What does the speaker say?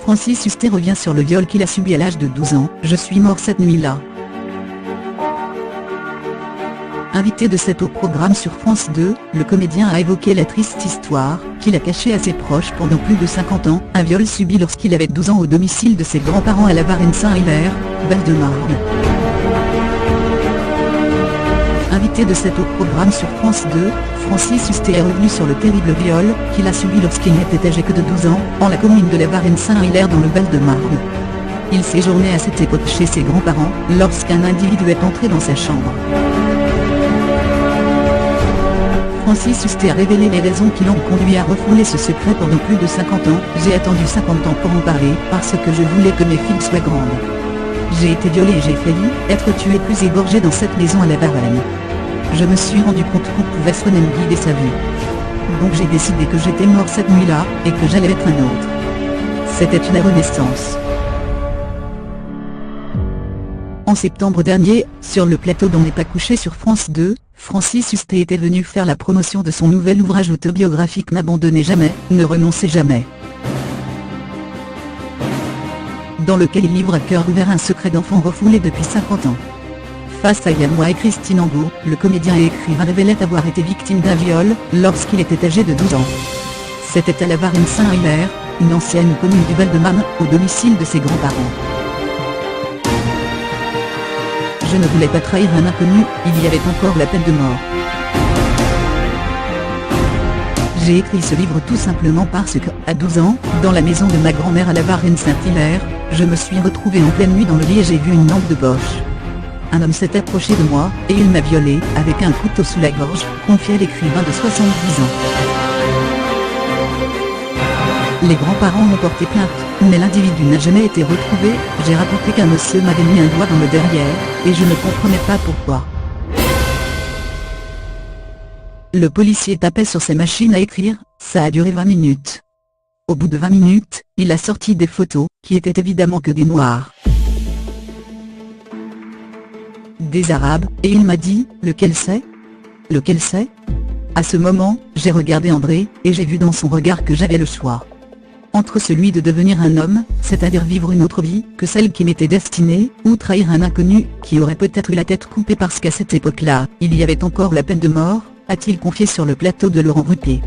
Francis Huster revient sur le viol qu'il a subi à l'âge de 12 ans. Je suis mort cette nuit-là. Invité de 7 au programme sur France 2, le comédien a évoqué la triste histoire, qu'il a cachée à ses proches pendant plus de 50 ans, un viol subi lorsqu'il avait 12 ans au domicile de ses grands-parents à la Varenne-Saint-Hilaire, Val-de-Marne. Invité de 7 au programme sur France 2, Francis Huster est revenu sur le terrible viol qu'il a subi lorsqu'il n'était âgé que de 12 ans, en la commune de la Varenne-Saint-Hilaire dans le Val-de-Marne. Il séjournait à cette époque chez ses grands-parents, lorsqu'un individu est entré dans sa chambre. Francis Huster a révélé les raisons qui l'ont conduit à refouler ce secret pendant plus de 50 ans. J'ai attendu 50 ans pour en parler, parce que je voulais que mes filles soient grandes. J'ai été violé et j'ai failli être tué plus égorgé dans cette maison à la Varenne. Je me suis rendu compte qu'on pouvait sonner me guider sa vie. Donc j'ai décidé que j'étais mort cette nuit-là, et que j'allais être un autre. C'était une renaissance. En septembre dernier, sur le plateau d'On n'est pas couché sur France 2, Francis Huster était venu faire la promotion de son nouvel ouvrage autobiographique N'abandonnez jamais, ne renoncez jamais, dans lequel il livre à cœur ouvert un secret d'enfant refoulé depuis 50 ans. Face à Yann et Christine Angot, le comédien et écrivain révélait avoir été victime d'un viol, lorsqu'il était âgé de 12 ans. C'était à la Varenne-Saint-Hilaire, une ancienne commune du Val-de-Marne, au domicile de ses grands-parents. Je ne voulais pas trahir un inconnu, il y avait encore la peine de mort. J'ai écrit ce livre tout simplement parce que, à 12 ans, dans la maison de ma grand-mère à la Varenne-Saint-Hilaire, je me suis retrouvé en pleine nuit dans le lit et j'ai vu une lampe de poche. Un homme s'est approché de moi, et il m'a violé, avec un couteau sous la gorge, confiait l'écrivain de 70 ans. Les grands-parents m'ont porté plainte, mais l'individu n'a jamais été retrouvé. J'ai raconté qu'un monsieur m'avait mis un doigt dans le derrière, et je ne comprenais pas pourquoi. Le policier tapait sur ses machines à écrire, ça a duré 20 minutes. Au bout de 20 minutes, il a sorti des photos, qui étaient évidemment que des noirs. Des arabes, et il m'a dit, lequel c'est ? Lequel c'est ? À ce moment, j'ai regardé André, et j'ai vu dans son regard que j'avais le choix. Entre celui de devenir un homme, c'est-à-dire vivre une autre vie, que celle qui m'était destinée, ou trahir un inconnu, qui aurait peut-être eu la tête coupée parce qu'à cette époque-là, il y avait encore la peine de mort, a-t-il confié sur le plateau de Laurent Ruquier.